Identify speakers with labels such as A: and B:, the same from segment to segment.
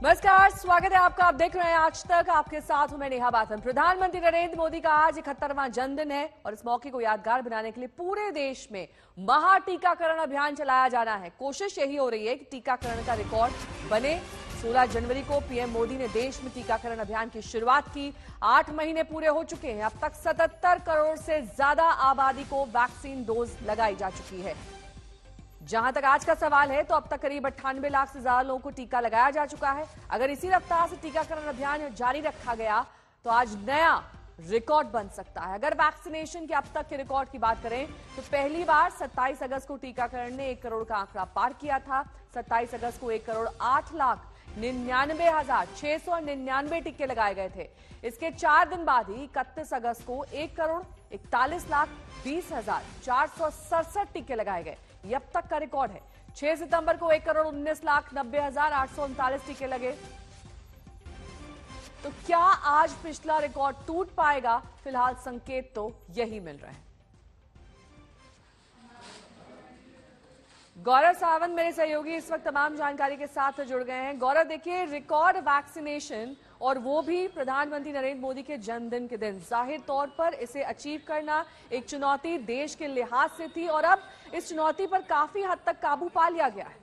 A: नमस्कार, स्वागत है आपका। आप देख रहे हैं आज तक। आपके साथ हूं मैं नेहा बाथम। प्रधानमंत्री नरेंद्र मोदी का आज 71वां जन्मदिन है और इस मौके को यादगार बनाने के लिए पूरे देश में महा टीकाकरण अभियान चलाया जाना है। कोशिश यही हो रही है कि टीकाकरण का रिकॉर्ड बने। 16 जनवरी को पीएम मोदी ने देश में टीकाकरण अभियान की शुरुआत की। 8 महीने पूरे हो चुके हैं। अब तक 77 करोड़ से ज्यादा आबादी को वैक्सीन डोज लगाई जा चुकी है। जहां तक आज का सवाल है तो अब तक करीब 98 लाख से ज्यादा लोगों को टीका लगाया जा चुका है। अगर इसी रफ्तार से टीकाकरण अभियान जारी रखा गया तो आज नया रिकॉर्ड बन सकता है। अगर वैक्सीनेशन के अब तक के रिकॉर्ड की बात करें तो पहली बार 27 अगस्त को टीकाकरण ने 1 करोड़ का आंकड़ा पार किया था। 27 अगस्त को 1 करोड़ 8 लाख 99,699 टीके लगाए गए थे। इसके 4 दिन बाद ही 31 अगस्त को 1 करोड़ 41 लाख 20,467 टीके लगाए गए। ये अब तक का रिकॉर्ड है। 6 सितंबर को 1 करोड़ 19 लाख 90,839 टीके लगे। तो क्या आज पिछला रिकॉर्ड टूट पाएगा? फिलहाल संकेत तो यही मिल रहे हैं। गौरव सावंत मेरे सहयोगी इस वक्त तमाम जानकारी के साथ जुड़ गए हैं। गौरव, देखिए, रिकॉर्ड वैक्सीनेशन और वो भी प्रधानमंत्री नरेंद्र मोदी के जन्मदिन के दिन, जाहिर तौर पर इसे अचीव करना एक चुनौती देश के लिहाज से थी और अब इस चुनौती पर काफी हद तक काबू पा लिया गया है।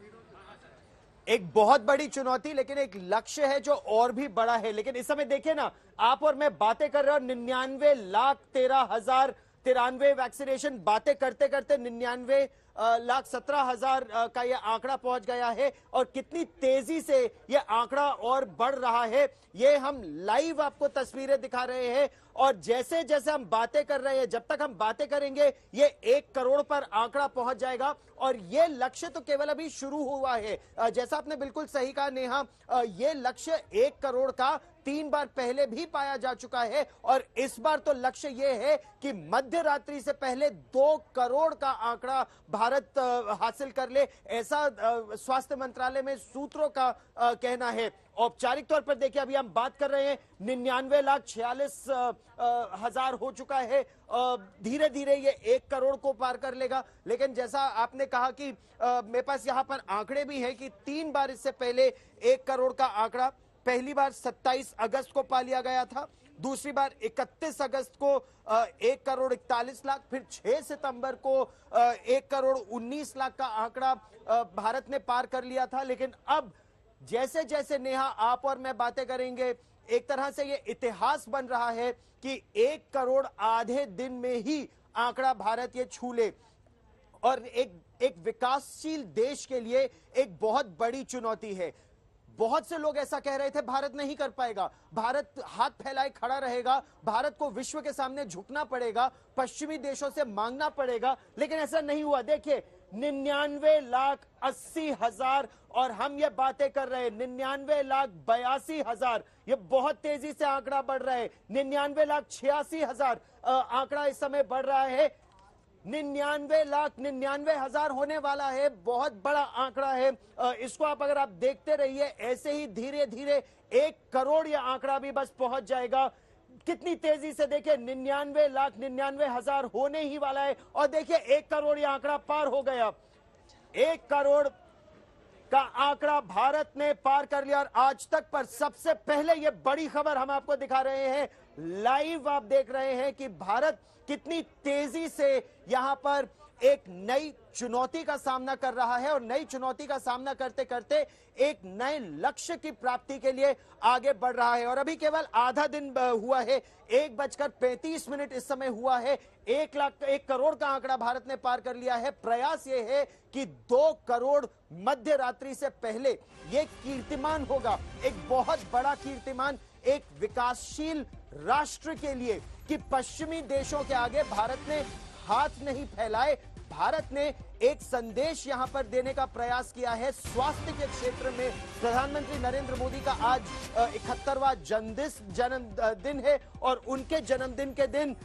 B: एक बहुत बड़ी चुनौती, लेकिन एक लक्ष्य है जो और भी बड़ा है। लेकिन इस समय देखिए ना, आप और मैं बातें कर रहे हो 99,13,093 वैक्सीनेशन, बातें करते करते 99,17,000 का यह आंकड़ा पहुंच गया है। और कितनी तेजी से यह आंकड़ा और बढ़ रहा है, ये हम लाइव आपको तस्वीरें दिखा रहे हैं। और जैसे जैसे हम बातें कर रहे हैं, जब तक हम बातें करेंगे ये 1 करोड़ पर आंकड़ा पहुंच जाएगा। और ये लक्ष्य तो केवल अभी शुरू हुआ है। जैसा आपने बिल्कुल सही कहा नेहा, ये लक्ष्य 1 करोड़ का 3 बार पहले भी पाया जा चुका है। और इस बार तो लक्ष्य ये है कि मध्य रात्रि से पहले 2 करोड़ का आंकड़ा भारत हासिल कर ले, ऐसा स्वास्थ्य मंत्रालय में सूत्रों का कहना है। औपचारिक तौर पर देखिए, अभी हम बात कर रहे हैं 99,46,000 हो चुका है। धीरे धीरे ये 1 करोड़ को पार कर लेगा। लेकिन जैसा आपने कहा कि मेरे पास यहाँ पर आंकड़े भी हैं कि 3 बार इससे पहले 1 करोड़ का आंकड़ा, पहली बार 27 अगस्त को पा लिया गया था, दूसरी बार 31 अगस्त को 1 करोड़ 41 लाख, फिर 6 सितंबर को 1 करोड़ 19 लाख का आंकड़ा भारत ने पार कर लिया था। लेकिन अब जैसे जैसे नेहा आप और मैं बातें करेंगे, एक तरह से ये इतिहास बन रहा है कि 1 करोड़ आधे दिन में ही आंकड़ा भारत ये छू ले। और एक विकासशील देश के लिए एक बहुत बड़ी चुनौती है। बहुत से लोग ऐसा कह रहे थे भारत नहीं कर पाएगा, भारत हाथ फैलाए खड़ा रहेगा, भारत को विश्व के सामने झुकना पड़ेगा, पश्चिमी देशों से मांगना पड़ेगा। लेकिन ऐसा नहीं हुआ। देखिए 99,80,000 और हम ये बातें कर रहे हैं 99,82,000। ये बहुत तेजी से आंकड़ा बढ़ रहा है। 99,86,000 आंकड़ा इस समय बढ़ रहा है। 99,99,000 होने वाला है। बहुत बड़ा आंकड़ा है। इसको अगर आप देखते रहिए, ऐसे ही धीरे धीरे 1 करोड़ ये आंकड़ा भी बस पहुंच जाएगा। कितनी तेजी से देखिए, 99,99,000 होने ही वाला है। और देखिए 1 करोड़ ये आंकड़ा पार हो गया। 1 करोड़ का आंकड़ा भारत ने पार कर लिया। और आज तक पर सबसे पहले ये बड़ी खबर हम आपको दिखा रहे हैं, लाइव आप देख रहे हैं कि भारत कितनी तेजी से यहां पर एक नई चुनौती का सामना कर रहा है। और नई चुनौती का सामना करते करते एक नए लक्ष्य की प्राप्ति के लिए आगे बढ़ रहा है। और अभी केवल आधा दिन हुआ है, 1:35 इस समय हुआ है। 1 करोड़ का आंकड़ा भारत ने पार कर लिया है। प्रयास ये है कि 2 करोड़ मध्य रात्रि से पहले ये कीर्तिमान होगा, एक बहुत बड़ा कीर्तिमान एक विकासशील राष्ट्र के लिए, कि पश्चिमी देशों के आगे भारत ने हाथ नहीं फैलाए। भारत ने एक संदेश यहां पर देने का प्रयास किया है। स्वास्थ्य के क्षेत्र में प्रधानमंत्री नरेंद्र मोदी का आज 71वां जन्मदिन है। और उनके जन्मदिन के दिन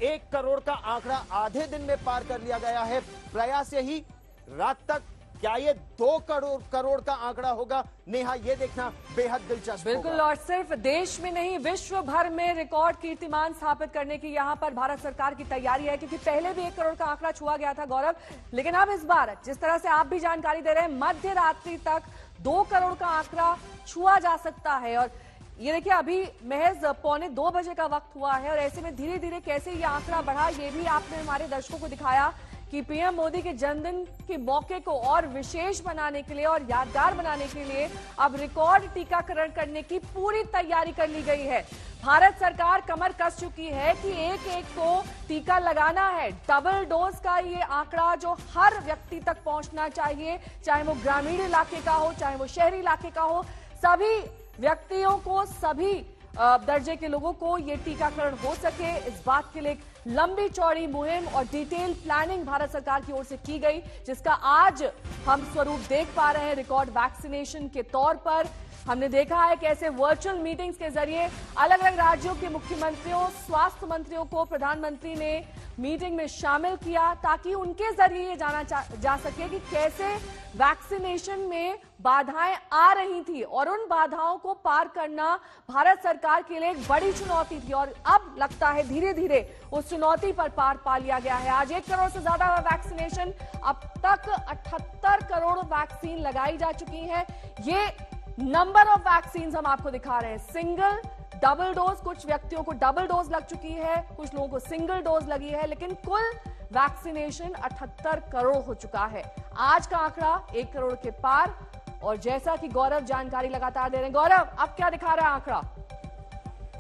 B: 1 करोड़ का आंकड़ा आधे दिन में पार कर लिया गया है। प्रयास यही, रात तक क्या ये 2 करोड़ का आंकड़ा होगा? नेहा, ये देखना बेहद दिलचस्प
A: बिल्कुल
B: होगा।
A: और सिर्फ देश में नहीं, विश्व भर में रिकॉर्ड कीर्तिमान स्थापित करने की यहां पर भारत सरकार की तैयारी है। क्योंकि पहले भी 1 करोड़ का आंकड़ा छुआ गया था गौरव, लेकिन अब इस बार जिस तरह से आप भी जानकारी दे रहे हैं, मध्य रात्रि तक 2 करोड़ का आंकड़ा छुआ जा सकता है। और ये देखिए अभी महज 1:45 बजे का वक्त हुआ है और ऐसे में धीरे धीरे कैसे ये आंकड़ा बढ़ा, ये भी आपने हमारे दर्शकों को दिखाया कि पीएम मोदी के जन्मदिन के मौके को और विशेष बनाने के लिए और यादगार बनाने के लिए अब रिकॉर्ड टीकाकरण करने की पूरी तैयारी कर ली गई है। भारत सरकार कमर कस चुकी है कि एक एक को टीका लगाना है। डबल डोज का ये आंकड़ा जो हर व्यक्ति तक पहुंचना चाहिए, चाहे वो ग्रामीण इलाके का हो, चाहे वो शहरी इलाके का हो, सभी व्यक्तियों को, सभी दर्जे के लोगों को ये टीकाकरण हो सके, इस बात के लिए एक लंबी चौड़ी मुहिम और डिटेल प्लानिंग भारत सरकार की ओर से की गई, जिसका आज हम स्वरूप देख पा रहे हैं रिकॉर्ड वैक्सीनेशन के तौर पर। हमने देखा है कैसे वर्चुअल मीटिंग्स के जरिए अलग अलग राज्यों के मुख्यमंत्रियों, स्वास्थ्य मंत्रियों को प्रधानमंत्री ने मीटिंग में शामिल किया ताकि उनके जरिए ये जाना जा सके कि कैसे वैक्सीनेशन में बाधाएं आ रही थी और उन बाधाओं को पार करना भारत सरकार के लिए एक बड़ी चुनौती थी। और अब लगता है धीरे धीरे उस चुनौती पर पार पा लिया गया है। आज 1 करोड़ से ज्यादा वैक्सीनेशन, अब तक 78 करोड़ वैक्सीन लगाई जा चुकी है। ये नंबर ऑफ वैक्सीन हम आपको दिखा रहे हैं। सिंगल, डबल डोज, कुछ व्यक्तियों को डबल डोज लग चुकी है, कुछ लोगों को सिंगल डोज लगी है, लेकिन कुल वैक्सीनेशन 78 करोड़ हो चुका है। आज का आंकड़ा 1 करोड़ के पार। और जैसा कि गौरव जानकारी लगातार दे रहे हैं, गौरव अब क्या दिखा रहा है आंकड़ा?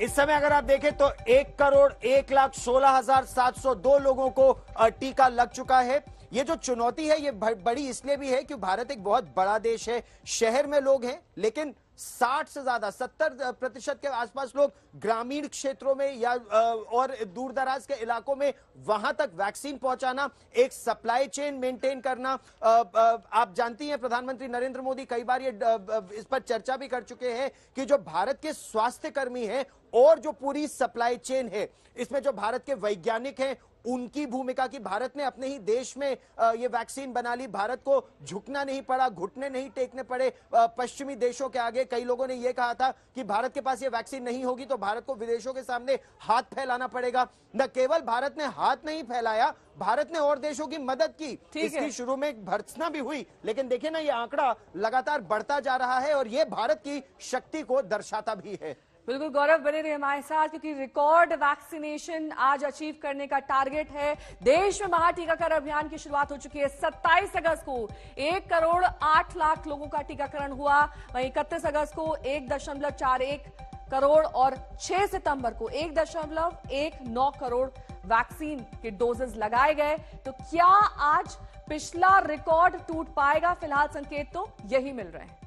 B: इस समय अगर आप देखें तो 1,16,702 लोगों को टीका लग चुका है। ये जो चुनौती है ये बड़ी इसलिए भी है कि भारत एक बहुत बड़ा देश है, शहर में लोग हैं, लेकिन 60 से ज्यादा 70% के आसपास लोग ग्रामीण क्षेत्रों में या और दूर दराज के इलाकों में, वहां तक वैक्सीन पहुंचाना, एक सप्लाई चेन मेंटेन करना। आप जानती हैं प्रधानमंत्री नरेंद्र मोदी कई बार ये इस पर चर्चा भी कर चुके हैं कि जो भारत के स्वास्थ्य कर्मी हैं और जो पूरी सप्लाई चेन है, इसमें जो भारत के वैज्ञानिक हैं उनकी भूमिका की, भारत ने अपने ही देश में ये वैक्सीन बना ली, भारत को झुकना नहीं पड़ा, घुटने नहीं टेकने पड़े पश्चिमी देशों के आगे। कई लोगों ने यह कहा था कि भारत के पास ये वैक्सीन नहीं होगी तो भारत को विदेशों के सामने हाथ फैलाना पड़ेगा। न केवल भारत ने हाथ नहीं फैलाया, भारत ने और देशों की मदद की। इसकी शुरू में भर्त्सना भी हुई, लेकिन देखिए ना ये आंकड़ा लगातार बढ़ता जा रहा है और ये भारत की शक्ति को दर्शाता भी है।
A: बिल्कुल गौरव, बने रहे हमारे साथ क्योंकि रिकॉर्ड वैक्सीनेशन आज अचीव करने का टारगेट है। देश में महाटीकाकरण अभियान की शुरुआत हो चुकी है। 27 अगस्त को 1 करोड़ 8 लाख लोगों का टीकाकरण हुआ, वहीं 31 अगस्त को 1.41 करोड़ और 6 सितंबर को 1.19 करोड़ वैक्सीन के डोजेस लगाए गए। तो क्या आज पिछला रिकॉर्ड टूट पाएगा? फिलहाल संकेत तो यही मिल रहे हैं।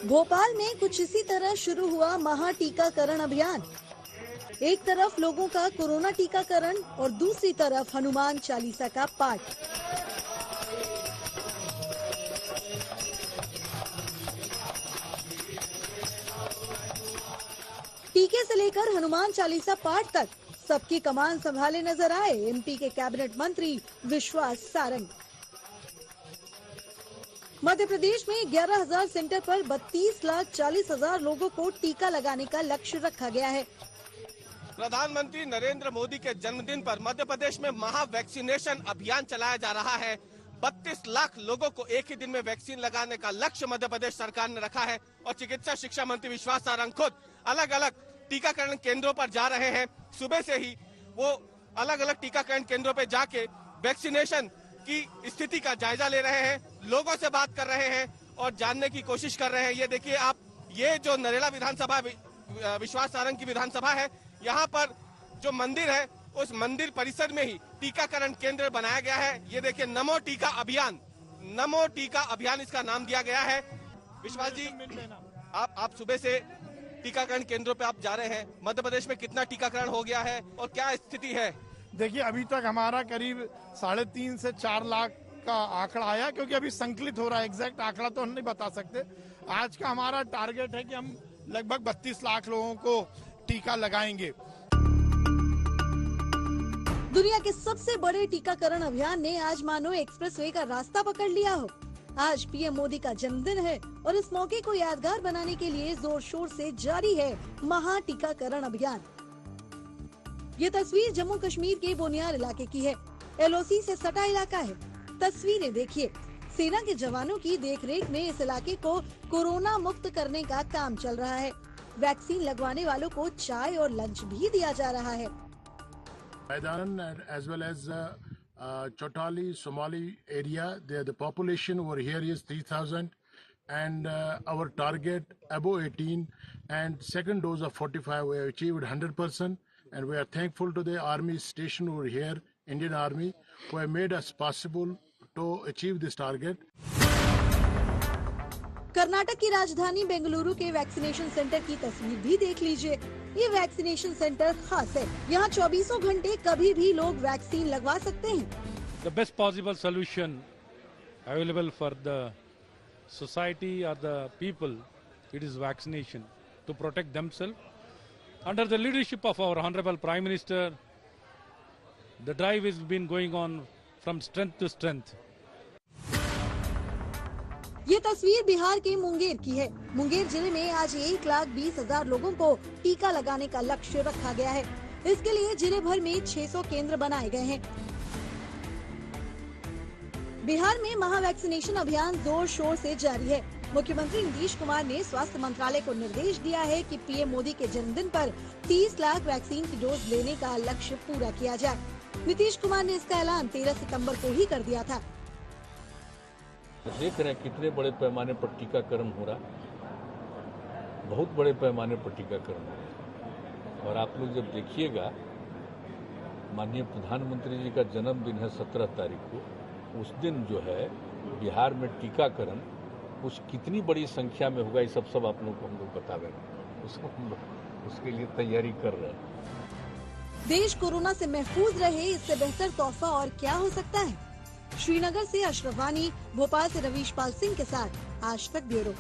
C: भोपाल में कुछ इसी तरह शुरू हुआ महाटीकाकरण अभियान। एक तरफ लोगों का कोरोना टीकाकरण और दूसरी तरफ हनुमान चालीसा का पाठ। टीके से लेकर हनुमान चालीसा पाठ तक सबकी कमान संभाले नजर आए एमपी के कैबिनेट मंत्री विश्वास सारंग। मध्य प्रदेश में 11,000 सेंटर पर 32,40,000 लोगों को टीका लगाने का लक्ष्य रखा गया है।
D: प्रधानमंत्री नरेंद्र मोदी के जन्मदिन पर मध्य प्रदेश में महा वैक्सीनेशन अभियान चलाया जा रहा है। 32 लाख लोगों को एक ही दिन में वैक्सीन लगाने का लक्ष्य मध्य प्रदेश सरकार ने रखा है और चिकित्सा शिक्षा मंत्री विश्वास सारंग खुद अलग अलग टीकाकरण केंद्रों पर जा रहे हैं। सुबह से ही वो अलग अलग टीकाकरण केंद्रों पर जाके वैक्सीनेशन की स्थिति का जायजा ले रहे हैं, लोगों से बात कर रहे हैं और जानने की कोशिश कर रहे हैं। ये देखिए आप, ये जो नरेला विधानसभा विश्वास सारंग की विधानसभा है, यहाँ पर जो मंदिर है उस मंदिर परिसर में ही टीकाकरण केंद्र बनाया गया है। ये देखिए नमो टीका अभियान, नमो टीका अभियान इसका नाम दिया गया है। विश्वास जी, आप सुबह से टीकाकरण केंद्रों पे आप जा रहे हैं, मध्य प्रदेश में कितना टीकाकरण हो गया है और क्या स्थिति है?
E: देखिए अभी तक हमारा करीब 3.5 से 4 लाख का आंकड़ा आया, क्योंकि अभी संकलित हो रहा है, एग्जैक्ट आंकड़ा तो हम नहीं बता सकते। आज का हमारा टारगेट है कि हम लगभग 32 लाख लोगों को टीका लगाएंगे।
C: दुनिया के सबसे बड़े टीकाकरण अभियान ने आज मानो एक्सप्रेसवे का रास्ता पकड़ लिया हो। आज पीएम मोदी का जन्मदिन है और इस मौके को यादगार बनाने के लिए जोर शोर से जारी है महा टीकाकरण अभियान। ये तस्वीर जम्मू कश्मीर के बोनियार इलाके की है। एलओसी से सटा इलाका है। तस्वीरें देखिए। सेना के जवानों की देखरेख में इस इलाके को कोरोना मुक्त करने का काम चल रहा है। वैक्सीन लगवाने वालों को चाय और लंच भी दिया जा रहा है।
F: Maidan as well as Chotali, Somali area, the population over here is 3,000 and our target above 18 and second dose of 45 we have achieved 100% and we are thankful to the army station over here, Indian Army, who have made us possible to achieve this target.
C: Karnataka की राजधानी बेंगलुरु के vaccination centre की तस्वीर भी देख लीजिए। ये vaccination centre खास है। यहाँ 24 घंटे कभी भी लोग वैक्सीन लगवा सकते हैं।
G: The best possible solution available for the society or the people, it is vaccination to protect themselves. Under the leadership of our Honorable Prime Minister, the drive has been going on from strength to strength.
C: ये तस्वीर बिहार के मुंगेर की है। मुंगेर जिले में आज 1,20,000 लोगों को टीका लगाने का लक्ष्य रखा गया है। इसके लिए जिले भर में 600 केंद्र बनाए गए हैं। बिहार में महा वैक्सीनेशन अभियान जोर शोर से जारी है। मुख्यमंत्री नीतीश कुमार ने स्वास्थ्य मंत्रालय को निर्देश दिया है कि पीएम मोदी के जन्मदिन पर 30 लाख वैक्सीन की डोज लेने का लक्ष्य पूरा किया जाए। नीतीश कुमार ने इसका ऐलान 13 सितंबर को ही कर दिया था।
H: देख रहे हैं कितने बड़े पैमाने पर टीकाकरण हो रहा, बहुत बड़े पैमाने पर टीकाकरण हो रहा। और आप लोग जब देखिएगा, माननीय प्रधानमंत्री जी का जन्मदिन है 17 तारीख को, उस दिन जो है बिहार में टीकाकरण कुछ कितनी बड़ी संख्या में होगा, ये सब आप लोगों को हम लोग बता देंगे। उसको हम लोग उसके लिए तैयारी कर रहे हैं।
C: देश कोरोना से महफूज रहे, इससे बेहतर तोहफा और क्या हो सकता है। श्रीनगर से अशरफ वानी, भोपाल से रवीश पाल सिंह के साथ आज तक ब्यूरो।